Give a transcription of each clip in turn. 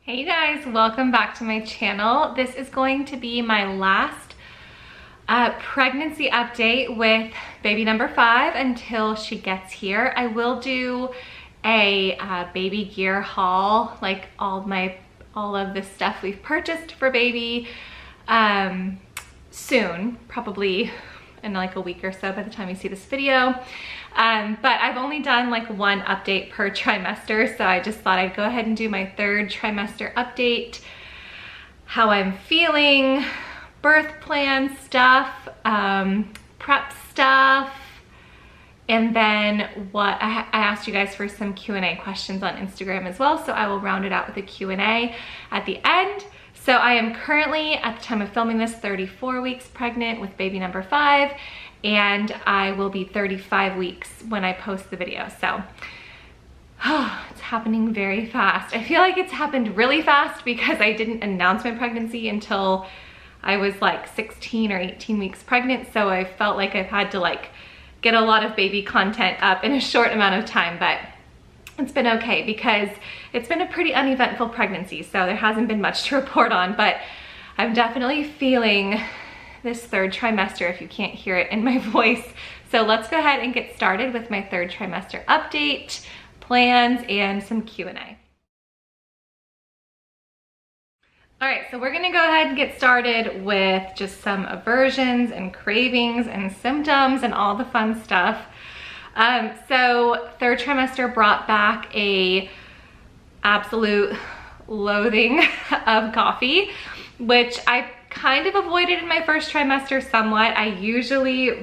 Hey guys, welcome back to my channel. This is going to be my last pregnancy update with baby number 5 until she gets here. I will do a baby gear haul, like all of the stuff we've purchased for baby soon, probably in like a week or so by the time you see this video. But I've only done like one update per trimester, so I just thought I'd go ahead and do my 3rd trimester update, how I'm feeling, birth plan stuff, prep stuff, and then what I asked you guys for some Q&A questions on Instagram as well, so I will round it out with a Q&A at the end. So I am currently, at the time of filming this, 34 weeks pregnant with baby number 5, and I will be 35 weeks when I post the video. So it's happening very fast. I feel like it's happened really fast because I didn't announce my pregnancy until I was like 16 or 18 weeks pregnant. So I felt like I've had to like get a lot of baby content up in a short amount of time, but it's been okay because it's been a pretty uneventful pregnancy. So there hasn't been much to report on, but I'm definitely feeling this 3rd trimester, if you can't hear it in my voice. So let's go ahead and get started with my 3rd trimester update, plans, and some Q&A. All right, so we're gonna go ahead and get started with just some aversions and cravings and symptoms and all the fun stuff. So 3rd trimester brought back a absolute loathing of coffee, which I kind of avoided in my 1st trimester somewhat.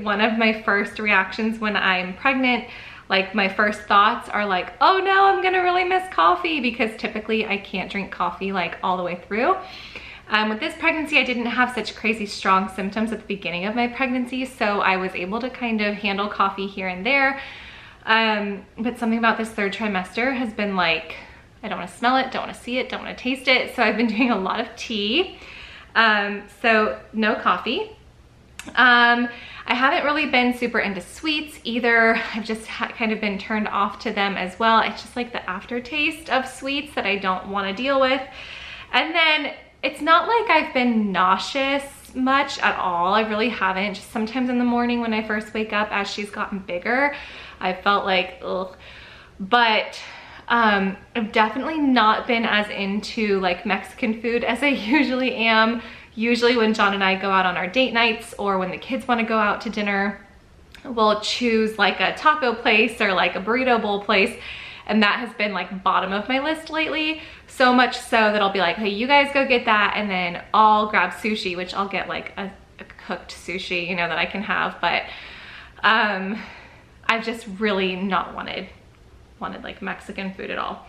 One of my first reactions when I'm pregnant, like my first thoughts are like, oh no, I'm gonna really miss coffee, because typically I can't drink coffee like all the way through. With this pregnancy, I didn't have such crazy strong symptoms at the beginning of my pregnancy, so I was able to kind of handle coffee here and there. But something about this 3rd trimester has been like, I don't wanna smell it, don't wanna see it, don't wanna taste it. So I've been doing a lot of tea. So no coffee. I haven't really been super into sweets either. I've just kind of been turned off to them as well. It's just like the aftertaste of sweets that I don't want to deal with. And then it's not like I've been nauseous much at all. I really haven't. Just sometimes in the morning when I first wake up, as she's gotten bigger, I felt like, ugh. But I've definitely not been as into like Mexican food as I usually am. Usually when John and I go out on our date nights, or when the kids want to go out to dinner, we'll choose like a taco place or like a burrito bowl place. And that has been like bottom of my list lately. So much so that I'll be like, hey, you guys go get that, and then I'll grab sushi, which I'll get like a cooked sushi, you know, that I can have. But I've just really not wanted like Mexican food at all.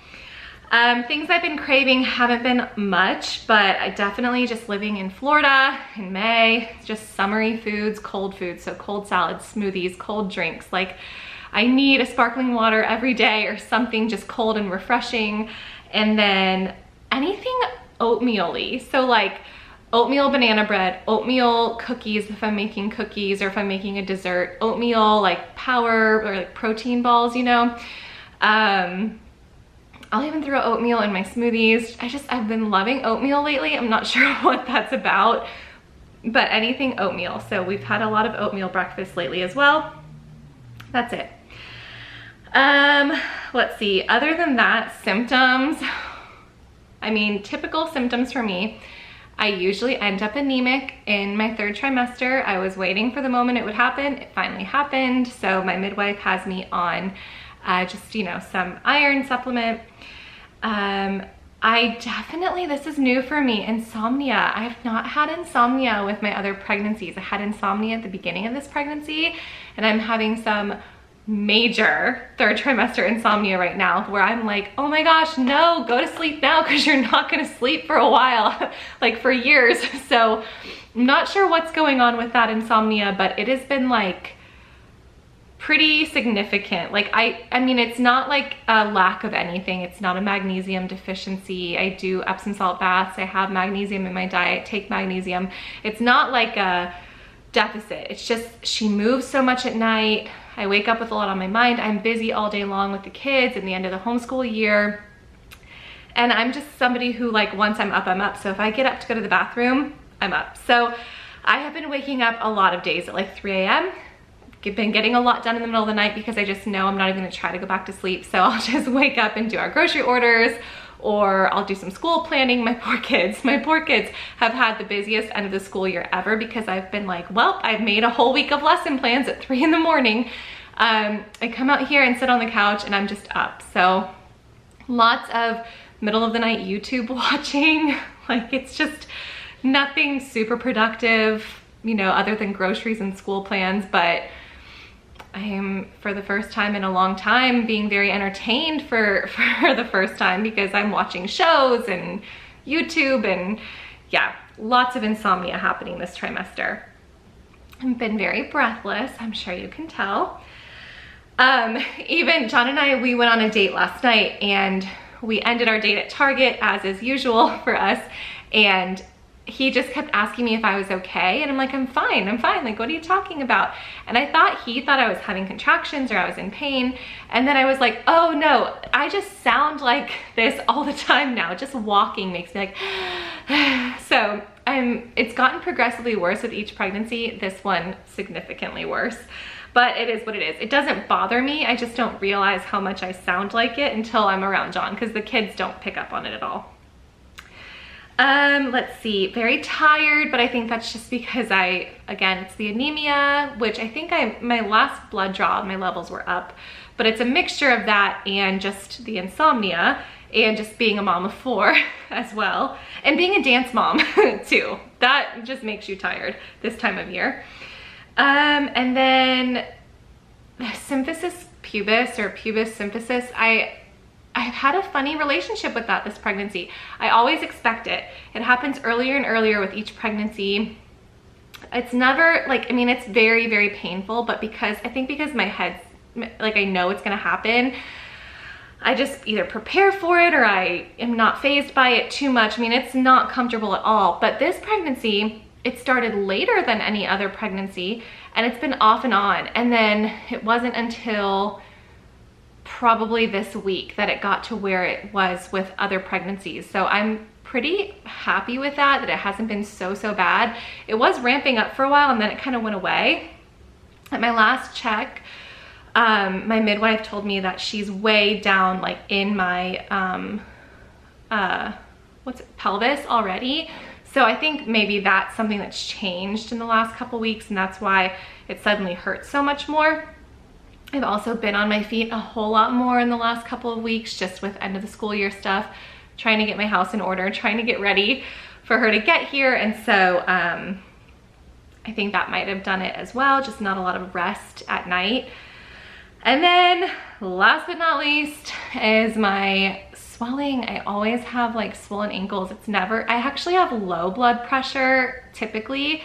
Things I've been craving haven't been much, but I definitely, just living in Florida in May, just summery foods, cold foods. So cold salads, smoothies, cold drinks. Like I need a sparkling water every day or something just cold and refreshing. And then anything oatmeal-y. So like oatmeal banana bread, oatmeal cookies if I'm making cookies, or if I'm making a dessert, oatmeal like power or like protein balls, you know. I'll even throw oatmeal in my smoothies. I've been loving oatmeal lately. I'm not sure what that's about, but anything oatmeal. So we've had a lot of oatmeal breakfast lately as well. That's it. Let's see, other than that, symptoms. I mean, typical symptoms for me. I usually end up anemic in my 3rd trimester. I was waiting for the moment it would happen. It finally happened. So my midwife has me on just, you know, some iron supplement. I definitely, this is new for me, insomnia. I have not had insomnia with my other pregnancies. I had insomnia at the beginning of this pregnancy, and I'm having some major 3rd trimester insomnia right now, where I'm like, oh my gosh, no, go to sleep now, because you're not gonna sleep for a while, like for years. So I'm not sure what's going on with that insomnia, but it has been like pretty significant. Like I mean, it's not like a lack of anything. It's not a magnesium deficiency. I do Epsom salt baths. I have magnesium in my diet, take magnesium. It's not like a deficit. It's just she moves so much at night. I wake up with a lot on my mind. I'm busy all day long with the kids and the end of the homeschool year. And I'm just somebody who, like, once I'm up. So if I get up to go to the bathroom, I'm up. So I have been waking up a lot of days at like 3 a.m. I've been getting a lot done in the middle of the night because I just know I'm not even gonna try to go back to sleep. So I'll just wake up and do our grocery orders, or I'll do some school planning. My poor kids have had the busiest end of the school year ever because I've been like, well, I've made a whole week of lesson plans at 3 in the morning. I come out here and sit on the couch and I'm just up. So lots of middle of the night YouTube watching. Like, it's just nothing super productive, you know, other than groceries and school plans. But I am, for the first time in a long time, being very entertained for the first time because I'm watching shows and YouTube, and yeah, lots of insomnia happening this trimester. I've been very breathless, I'm sure you can tell. Even John and I, we went on a date last night, and we ended our date at Target, as is usual for us, and he just kept asking me if I was okay, and I'm like, I'm fine, like, what are you talking about? And I thought he thought I was having contractions or I was in pain, and then I was like, oh no, I just sound like this all the time now. Just walking makes me like so it's gotten progressively worse with each pregnancy, this one significantly worse. But it is what it is. It doesn't bother me, I just don't realize how much I sound like it until I'm around John, because the kids don't pick up on it at all. Let's see, very tired, but I think that's just because again, it's the anemia, which I think my last blood draw, my levels were up, but it's a mixture of that and just the insomnia and just being a mom of 4 as well. And being a dance mom too. That just makes you tired this time of year. And then symphysis pubis or pubis symphysis, I've had a funny relationship with that this pregnancy. I always expect it. It happens earlier and earlier with each pregnancy. It's never like, I mean, it's very, very painful, but because my head's like, I know it's gonna happen, I just either prepare for it or I am not fazed by it too much. I mean, it's not comfortable at all. But this pregnancy, it started later than any other pregnancy, and it's been off and on. And then it wasn't until probably this week that it got to where it was with other pregnancies. So I'm pretty happy with that it hasn't been so bad. It was ramping up for a while and then it kind of went away. At my last check, my midwife told me that she's way down, like in my pelvis already. So I think maybe that's something that's changed in the last couple weeks, and that's why it suddenly hurts so much more. I've also been on my feet a whole lot more in the last couple of weeks, just with end of the school year stuff, trying to get my house in order, trying to get ready for her to get here. And so I think that might have done it as well, just not a lot of rest at night. And then last but not least is my swelling. I always have like swollen ankles. I actually have low blood pressure typically,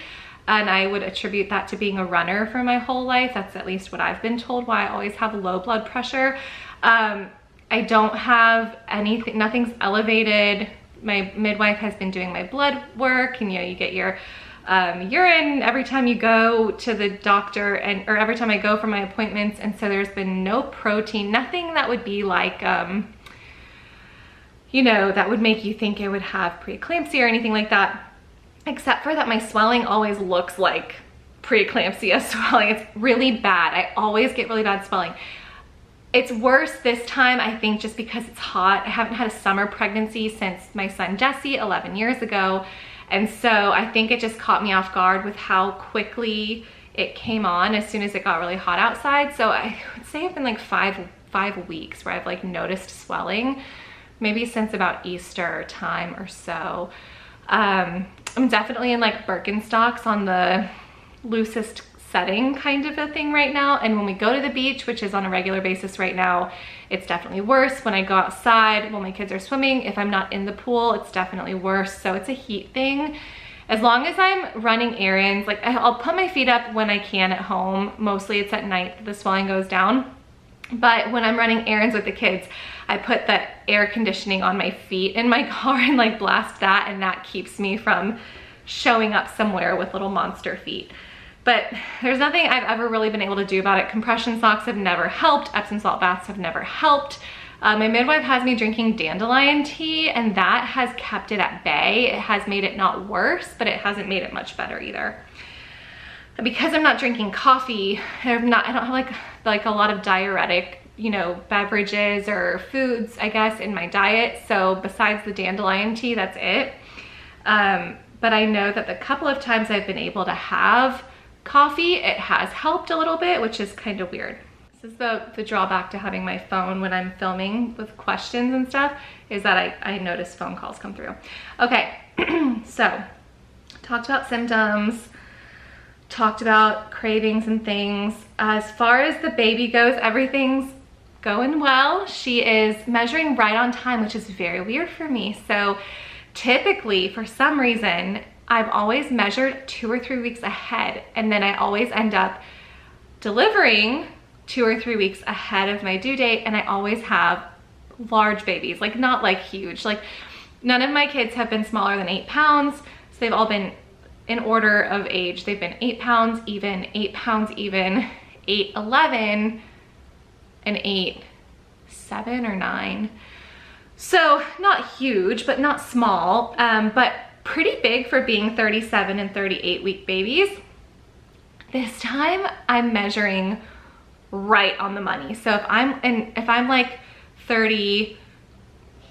and I would attribute that to being a runner for my whole life. That's at least what I've been told, why I always have low blood pressure. I don't have anything, nothing's elevated. My midwife has been doing my blood work, and you know, you get your urine every time you go to the doctor, or every time I go for my appointments. And so there's been no protein, nothing that would be like, you know, that would make you think I would have preeclampsia or anything like that. Except for that my swelling always looks like preeclampsia swelling. It's really bad. I always get really bad swelling. It's worse this time, I think, just because it's hot. I haven't had a summer pregnancy since my son Jesse 11 years ago. And so I think it just caught me off guard with how quickly it came on as soon as it got really hot outside. So I would say it's been like five weeks where I've like noticed swelling, maybe since about Easter time or so. I'm definitely in like Birkenstocks on the loosest setting kind of a thing right now. And when we go to the beach, which is on a regular basis right now, it's definitely worse. When I go outside, when my kids are swimming, if I'm not in the pool, it's definitely worse. So it's a heat thing. As long as I'm running errands, like I'll put my feet up when I can at home. Mostly it's at night that the swelling goes down. But when I'm running errands with the kids, I put the air conditioning on my feet in my car and like blast that, and that keeps me from showing up somewhere with little monster feet. But there's nothing I've ever really been able to do about it. Compression socks have never helped. Epsom salt baths have never helped. My midwife has me drinking dandelion tea, and that has kept it at bay. It has made it not worse, but it hasn't made it much better either. Because I'm not drinking coffee, I don't have like a lot of diuretic, you know, beverages or foods, I guess, in my diet. So besides the dandelion tea, that's it. But I know that the couple of times I've been able to have coffee, it has helped a little bit, which is kind of weird. This is the drawback to having my phone when I'm filming with questions and stuff, is that I notice phone calls come through. Okay, so talked about symptoms, talked about cravings and things. As far as the baby goes, everything's going well. She is measuring right on time, which is very weird for me. So typically, for some reason, I've always measured 2 or 3 weeks ahead, and then I always end up delivering 2 or 3 weeks ahead of my due date, and I always have large babies, like not like huge. Like none of my kids have been smaller than 8 pounds, so they've all been in order of age. They've been 8 pounds even, 8 pounds even, 8'11", and 8'7" or 9. So not huge, but not small, but pretty big for being 37 and 38 week babies. This time I'm measuring right on the money. So if I'm like 30,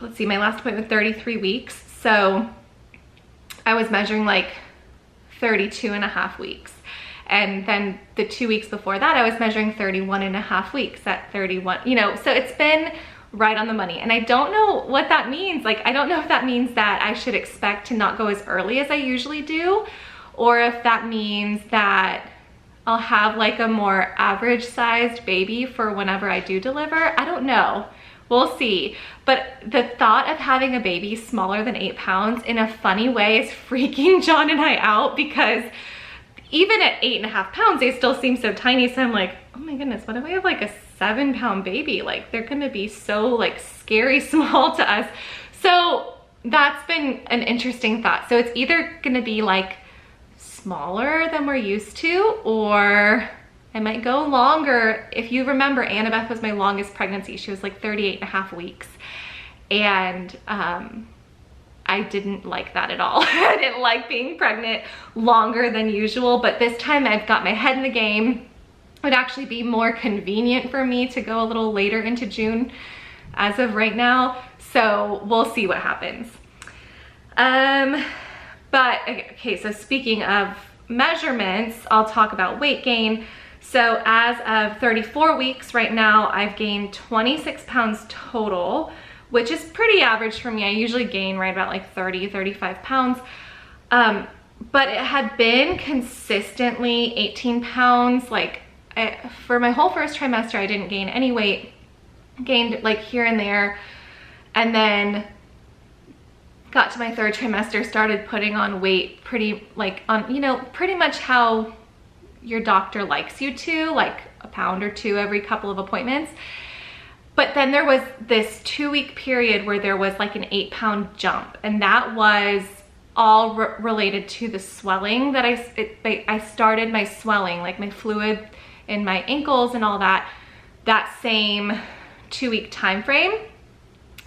let's see, my last appointment 33 weeks. So I was measuring like 32 and a half weeks. And then the 2 weeks before that, I was measuring 31 and a half weeks at 31, you know, so it's been right on the money. And I don't know what that means. Like, I don't know if that means that I should expect to not go as early as I usually do, or if that means that I'll have like a more average sized baby for whenever I do deliver. I don't know. We'll see. But the thought of having a baby smaller than 8 pounds in a funny way is freaking John and I out, because even at 8.5 pounds, they still seem so tiny. So I'm like, oh my goodness, what if we have like a 7-pound baby? Like, they're gonna be so like scary small to us. So that's been an interesting thought. So it's either gonna be like smaller than we're used to, or I might go longer. If you remember, Annabeth was my longest pregnancy. She was like 38.5 weeks. And I didn't like that at all. I didn't like being pregnant longer than usual, but this time I've got my head in the game. It would actually be more convenient for me to go a little later into June as of right now. So we'll see what happens. But okay, so speaking of measurements, I'll talk about weight gain. So as of 34 weeks right now, I've gained 26 pounds total, which is pretty average for me. I usually gain right about like 30, 35 pounds. But it had been consistently 18 pounds. Like for my whole first trimester, I didn't gain any weight, gained like here and there. And then got to my 3rd trimester, started putting on weight pretty like on, you know, pretty much how your doctor likes you to, like a pound or 2 every couple of appointments. But then there was this 2-week period where there was like an 8-pound jump, and that was all related to the swelling that I started my swelling, like my fluid in my ankles and all that same 2-week time frame.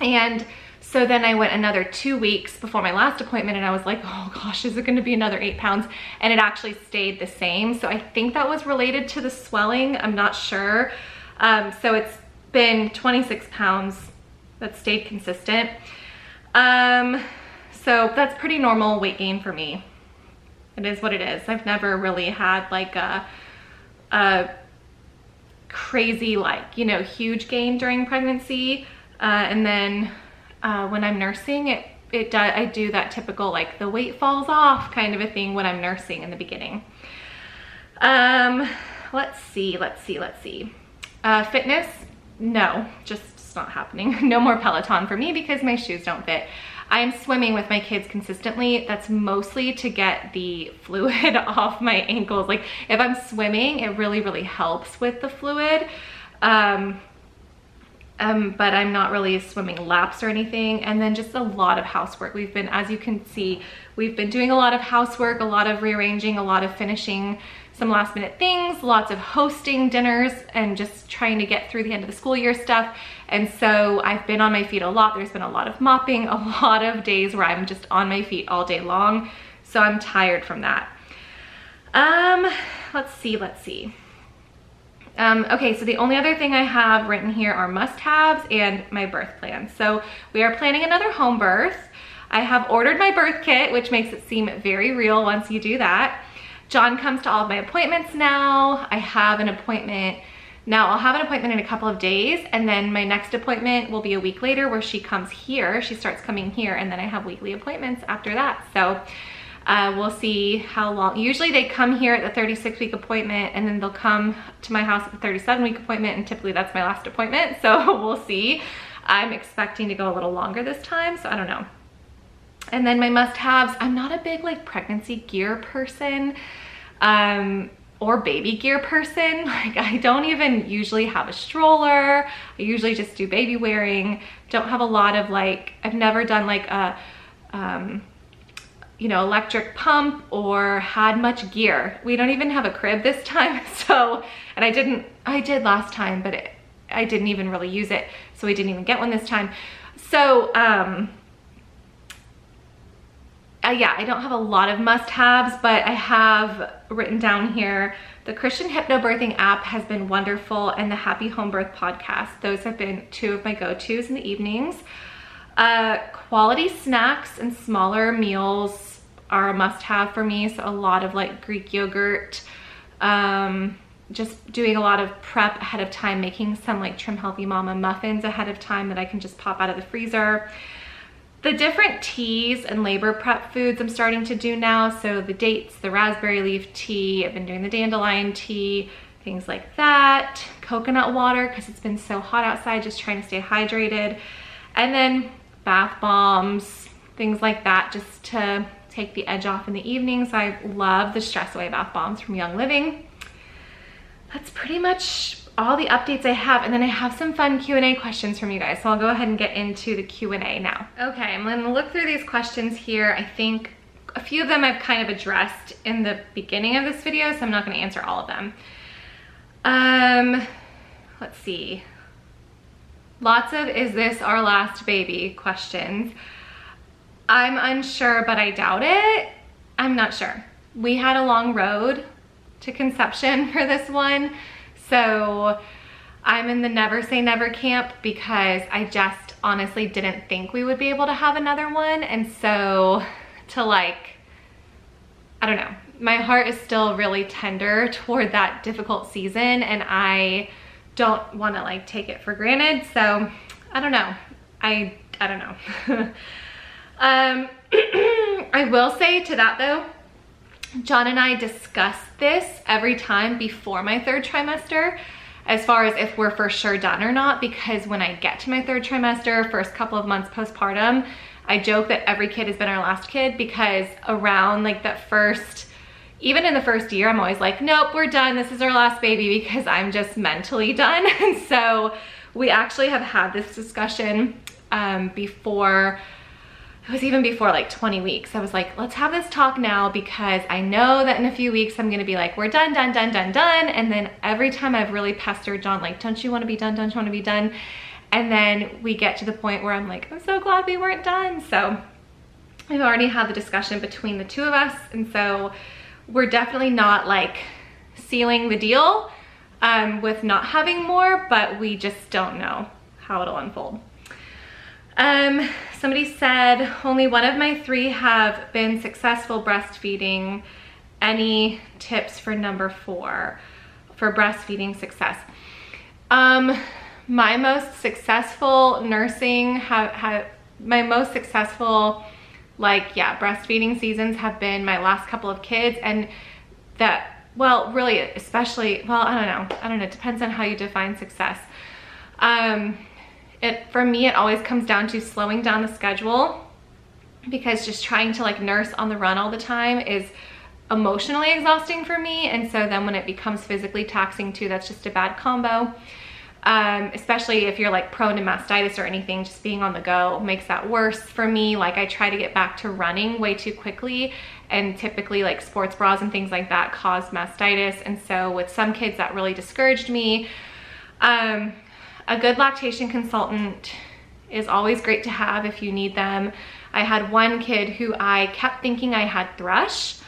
And so then I went another 2 weeks before my last appointment, and I was like, oh gosh, is it gonna be another 8 pounds? And it actually stayed the same. So I think that was related to the swelling. I'm not sure. So it's been 26 pounds that stayed consistent. So that's pretty normal weight gain for me. It is what it is. I've never really had like a crazy, like, you know, huge gain during pregnancy. And then when I'm nursing, I do that typical, like, the weight falls off kind of a thing when I'm nursing in the beginning. Let's see. Fitness, no, just it's not happening. No more Peloton for me because my shoes don't fit. I am swimming with my kids consistently. That's mostly to get the fluid off my ankles. Like, if I'm swimming, it really, really helps with the fluid. but I'm not really swimming laps or anything. And then just a lot of housework. We've been, as you can see, we've been doing a lot of housework, a lot of rearranging, a lot of finishing some last minute things, lots of hosting dinners, and just trying to get through the end of the school year stuff. And so I've been on my feet a lot. There's been a lot of mopping, a lot of days where I'm just on my feet all day long. So I'm tired from that. Let's see. Okay, so the only other thing I have written here are must-haves and my birth plan. So we are planning another home birth. I have ordered my birth kit, which makes it seem very real once you do that. John comes to all of my appointments now. I have an appointment. Now I'll have an appointment in a couple of days, and then my next appointment will be a week later where she comes here. She starts coming here, and then I have weekly appointments after that. So we'll see how long. Usually they come here at the 36-week appointment, and then they'll come to my house at the 37-week appointment, and typically that's my last appointment. So we'll see. I'm expecting to go a little longer this time, so I don't know. And then my must-haves, I'm not a big like pregnancy gear person or baby gear person. Like I don't even usually have a stroller. I usually just do baby wearing. Don't have a lot of like, I've never done like a, you know, electric pump or had much gear. We don't even have a crib this time. So, and I did last time, but I didn't even really use it. So we didn't even get one this time. So, yeah, I don't have a lot of must-haves, but I have written down here, the Christian Hypnobirthing app has been wonderful, and the Happy Home Birth podcast. Those have been two of my go-tos in the evenings. Quality snacks and smaller meals are a must-have for me. So a lot of like Greek yogurt, just doing a lot of prep ahead of time, making some like Trim Healthy Mama muffins ahead of time that I can just pop out of the freezer. The different teas and labor prep foods I'm starting to do now. So the dates, the raspberry leaf tea, I've been doing the dandelion tea, things like that. Coconut water, because it's been so hot outside, just trying to stay hydrated. And then bath bombs, things like that, just to take the edge off in the evenings. I love the Stress Away bath bombs from Young Living. That's pretty much all the updates I have, and then I have some fun Q&A questions from you guys, so I'll go ahead and get into the Q&A now. Okay, I'm gonna look through these questions here. I think a few of them I've kind of addressed in the beginning of this video, so I'm not gonna answer all of them. Let's see. Lots of "is this our last baby" questions. I'm unsure, but I doubt it. I'm not sure. We had a long road to conception for this one. So I'm in the never say never camp because I just honestly didn't think we would be able to have another one. And so to like, I don't know, my heart is still really tender toward that difficult season, and I don't want to like take it for granted. So I don't know. I don't know. I will say to that though, John and I discuss this every time before my third trimester as far as if we're for sure done or not, because when I get to my third trimester, first couple of months postpartum, I joke that every kid has been our last kid, because around like that first, even in the first year, I'm always like, nope, we're done. This is our last baby, because I'm just mentally done. And so we actually have had this discussion before. It was even before like 20 weeks. I was like, let's have this talk now, because I know that in a few weeks I'm gonna be like, we're done, done, done, done, done. And then every time I've really pestered John, like, don't you wanna be done? Don't you wanna be done? And then we get to the point where I'm like, I'm so glad we weren't done. So we've already had the discussion between the two of us. And so we're definitely not like sealing the deal with not having more, but we just don't know how it'll unfold. Somebody said, only one of my 3 have been successful breastfeeding. Any tips for number 4 for breastfeeding success? My most successful nursing, my most successful, like, yeah, breastfeeding seasons have been my last couple of kids. And that, well, really, especially, well, I don't know, it depends on how you define success. For me, it always comes down to slowing down the schedule, because just trying to like nurse on the run all the time is emotionally exhausting for me. And so then when it becomes physically taxing too, that's just a bad combo. especially if you're like prone to mastitis or anything. Just being on the go makes that worse for me. Like I try to get back to running way too quickly, and typically like sports bras and things like that cause mastitis. And so with some kids that really discouraged me. A good lactation consultant is always great to have if you need them. I had one kid who I kept thinking I had thrush.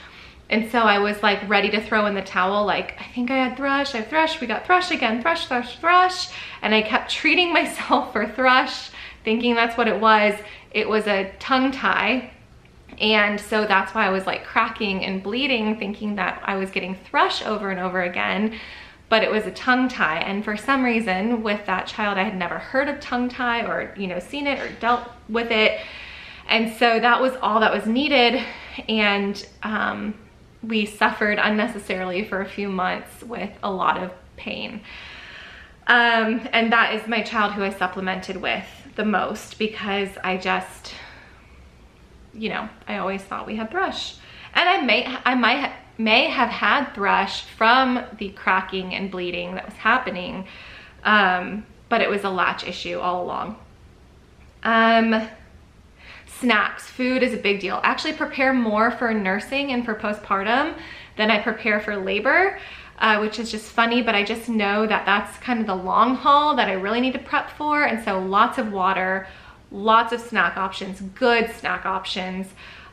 And so I was like ready to throw in the towel. Like, I think I had thrush, I have thrush, we got thrush again, thrush, thrush, thrush. And I kept treating myself for thrush, thinking that's what it was. It was a tongue tie. And so that's why I was like cracking and bleeding, thinking that I was getting thrush over and over again, but it was a tongue tie. And for some reason with that child, I had never heard of tongue tie or, you know, seen it or dealt with it. And so that was all that was needed. And we suffered unnecessarily for a few months with a lot of pain. And that is my child who I supplemented with the most, because I just, you know, I always thought we had thrush. And I may have had thrush from the cracking and bleeding that was happening, but it was a latch issue all along. Snacks, food is a big deal. I actually prepare more for nursing and for postpartum than I prepare for labor, which is just funny, but I just know that that's kind of the long haul that I really need to prep for. And so lots of water, lots of snack options, good snack options.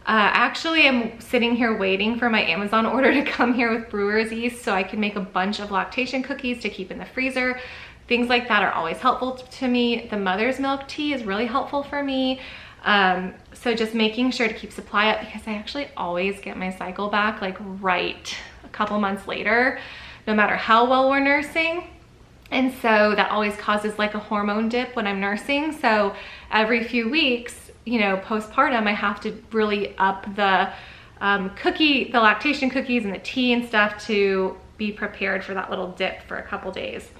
Actually, I'm sitting here waiting for my Amazon order to come here with brewer's yeast so I can make a bunch of lactation cookies to keep in the freezer. Things like that are always helpful to me. The mother's milk tea is really helpful for me. So just making sure to keep supply up, because I actually always get my cycle back like right a couple months later, no matter how well we're nursing. And so that always causes like a hormone dip when I'm nursing. So every few weeks, you know, postpartum, I have to really up the the lactation cookies and the tea and stuff to be prepared for that little dip for a couple days.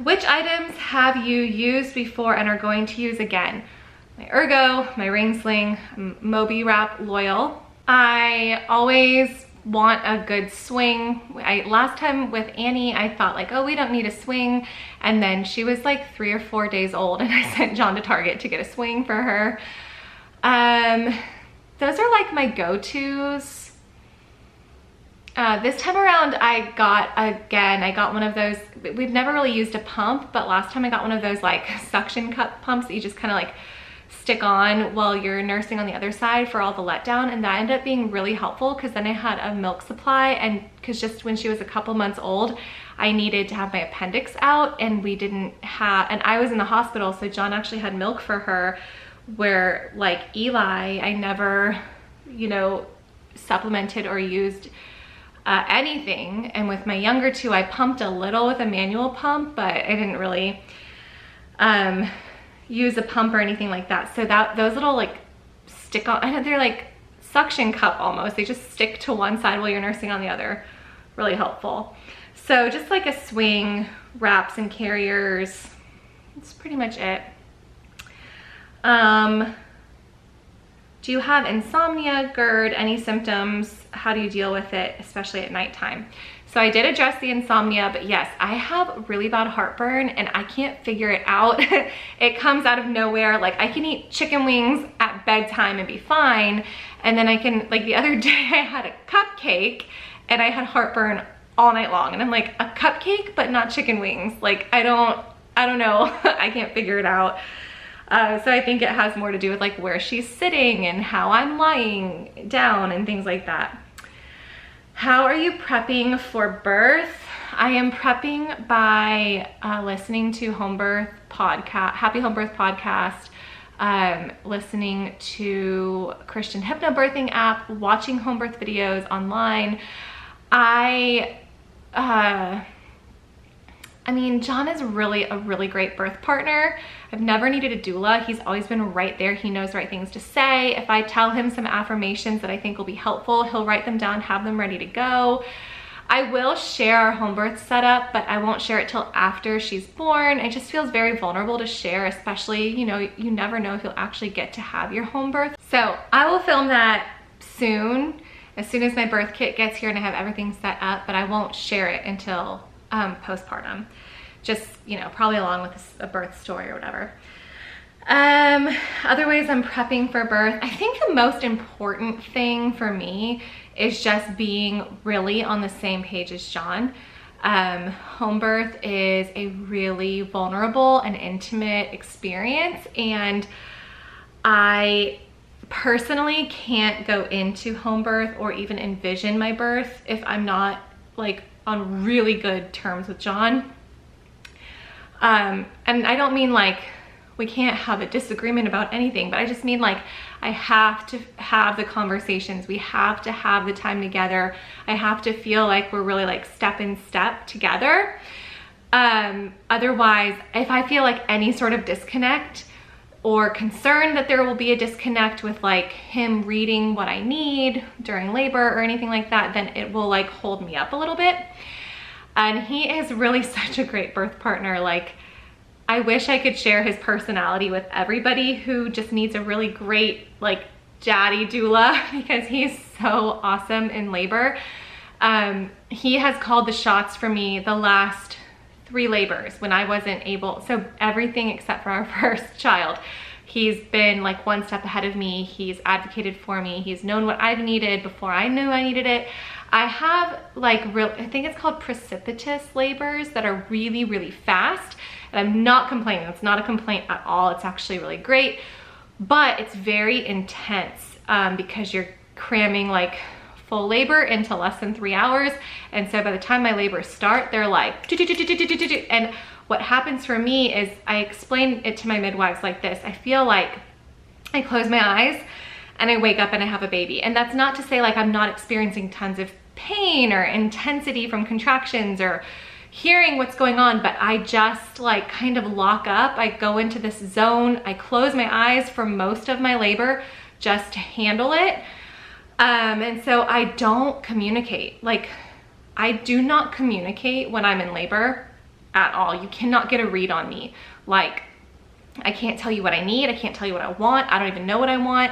Which items have you used before and are going to use again? My Ergo, my ring sling, Moby Wrap Loyal. I always want a good swing. Last time with Annie, I thought like, oh, we don't need a swing. And then she was like 3 or 4 days old and I sent John to Target to get a swing for her. Those are like my go-tos. This time around I got one of those, we've never really used a pump, but last time I got one of those like suction cup pumps that you just kind of like stick on while you're nursing on the other side for all the letdown, and that ended up being really helpful because then I had a milk supply, and because just when she was a couple months old I needed to have my appendix out, and we didn't have, and I was in the hospital, so John actually had milk for her, where like Eli, I never, you know, supplemented or used anything. And with my younger two, I pumped a little with a manual pump, but I didn't really use a pump or anything like that. So that those little like stick on, I know they're like suction cup almost, they just stick to one side while you're nursing on the other. Really helpful. So just like a swing, wraps and carriers, that's pretty much it. Do you have insomnia, GERD, any symptoms? How do you deal with it, especially at nighttime? So I did address the insomnia, but yes, I have really bad heartburn and I can't figure it out. It comes out of nowhere. Like I can eat chicken wings at bedtime and be fine. And then I can, like the other day I had a cupcake and I had heartburn all night long. And I'm like, a cupcake, but not chicken wings. Like I don't know. I can't figure it out. So I think it has more to do with like where she's sitting and how I'm lying down and things like that. How are you prepping for birth? I am prepping by listening to Homebirth podcast, Happy Homebirth podcast, listening to Christian hypnobirthing app, watching home birth videos online. I mean, John is really a really great birth partner. I've never needed a doula. He's always been right there. He knows the right things to say. If I tell him some affirmations that I think will be helpful, he'll write them down, have them ready to go. I will share our home birth setup, but I won't share it till after she's born. It just feels very vulnerable to share, especially, you know, you never know if you'll actually get to have your home birth. So I will film that soon as my birth kit gets here and I have everything set up, but I won't share it until postpartum. just, you know, probably along with a birth story or whatever. Other ways I'm prepping for birth. I think the most important thing for me is just being really on the same page as John. Home birth is a really vulnerable and intimate experience, and I personally can't go into home birth or even envision my birth if I'm not like on really good terms with John. And I don't mean like we can't have a disagreement about anything, but I just mean like I have to have the conversations. We have to have the time together. I have to feel like we're really like step in step together. Otherwise, if I feel like any sort of disconnect or concern that there will be a disconnect with like him reading what I need during labor or anything like that, then it will like hold me up a little bit. And he is really such a great birth partner. Like, I wish I could share his personality with everybody who just needs a really great like daddy doula, because he's so awesome in labor. He has called the shots for me the last 3 labors when I wasn't able, so everything except for our first child. He's been like one step ahead of me. He's advocated for me. He's known what I've needed before I knew I needed it. I have like I think it's called precipitous labors that are really, really fast. And I'm not complaining. It's not a complaint at all. It's actually really great, but it's very intense because you're cramming like full labor into less than 3 hours. And so by the time my labors start, they're like, and what happens for me is I explain it to my midwives like this. I feel like I close my eyes and I wake up and I have a baby. And that's not to say like I'm not experiencing tons of pain or intensity from contractions or hearing what's going on, but I just like kind of lock up. I go into this zone. I close my eyes for most of my labor just to handle it. And so I don't communicate. Like, I do not communicate when I'm in labor at all. You cannot get a read on me. Like, I can't tell you what I need. I can't tell you what I want. I don't even know what I want.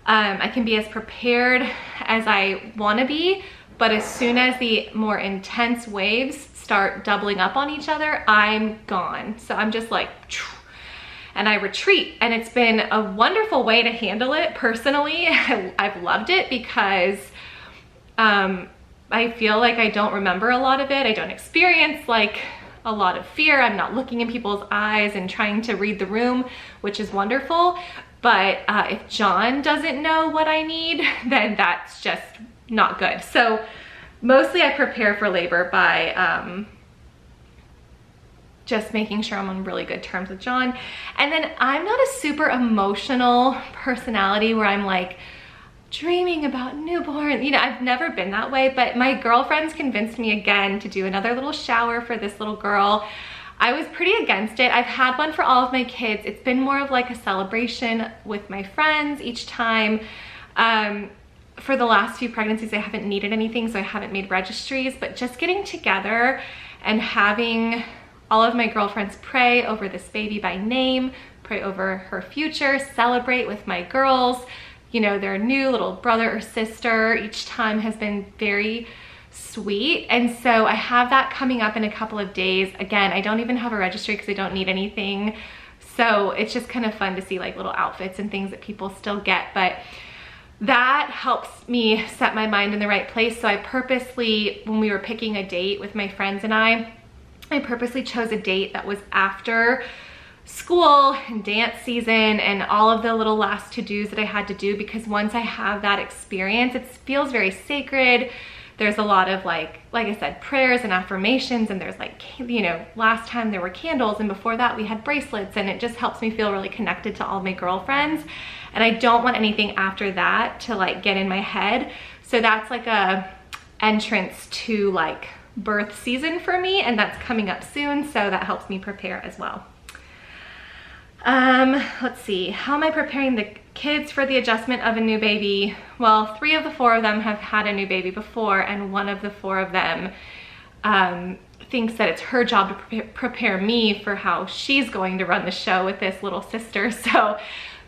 I can be as prepared as I want to be, but as soon as the more intense waves start doubling up on each other, I'm gone. So I'm just like, and I retreat. And it's been a wonderful way to handle it personally. I've loved it because I feel like I don't remember a lot of it. I don't experience like a lot of fear. I'm not looking in people's eyes and trying to read the room, which is wonderful. But if John doesn't know what I need, then that's just not good. So mostly I prepare for labor by just making sure I'm on really good terms with John. And then I'm not a super emotional personality where I'm like dreaming about newborn. You know, I've never been that way, but my girlfriends convinced me again to do another little shower for this little girl. I was pretty against it. I've had one for all of my kids. It's been more of like a celebration with my friends each time. For the last few pregnancies, I haven't needed anything, so I haven't made registries, but just getting together and having all of my girlfriends pray over this baby by name, pray over her future, celebrate with my girls, you know, their new little brother or sister each time has been very sweet. And so I have that coming up in a couple of days. Again, I don't even have a registry because I don't need anything. So it's just kind of fun to see like little outfits and things that people still get, but that helps me set my mind in the right place. So I purposely, when we were picking a date with my friends and I purposely chose a date that was after school and dance season and all of the little last to-dos that I had to do, because once I have that experience, it feels very sacred. There's a lot of like I said, prayers and affirmations, and there's like, you know, last time there were candles and before that we had bracelets, and it just helps me feel really connected to all my girlfriends. And I don't want anything after that to like get in my head. So that's like a entrance to like birth season for me, and that's coming up soon. So that helps me prepare as well. Let's see, how am I preparing the kids for the adjustment of a new baby? Well, 3 of the 4 of them have had a new baby before, and 1 of the 4 of them thinks that it's her job to prepare me for how she's going to run the show with this little sister. So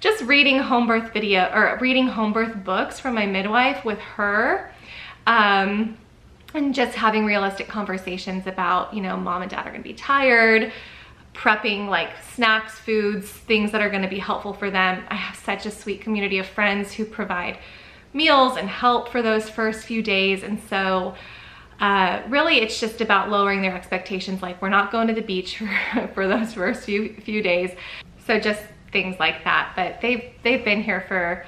just reading home birth reading home birth books from my midwife with her and just having realistic conversations about, you know, mom and dad are gonna be tired, prepping like snacks, foods, things that are gonna be helpful for them. I have such a sweet community of friends who provide meals and help for those first few days. And so really it's just about lowering their expectations. Like, we're not going to the beach for those first few days. So just things like that. But they've been here for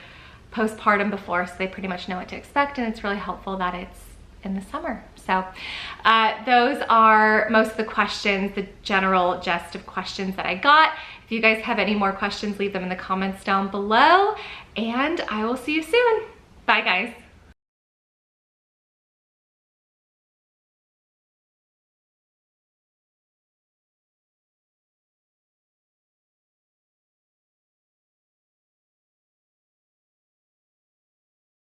postpartum before, so they pretty much know what to expect, and it's really helpful that it's in the summer. So those are most of the questions, the general gist of questions that I got. If you guys have any more questions, leave them in the comments down below, and I will see you soon. Bye guys.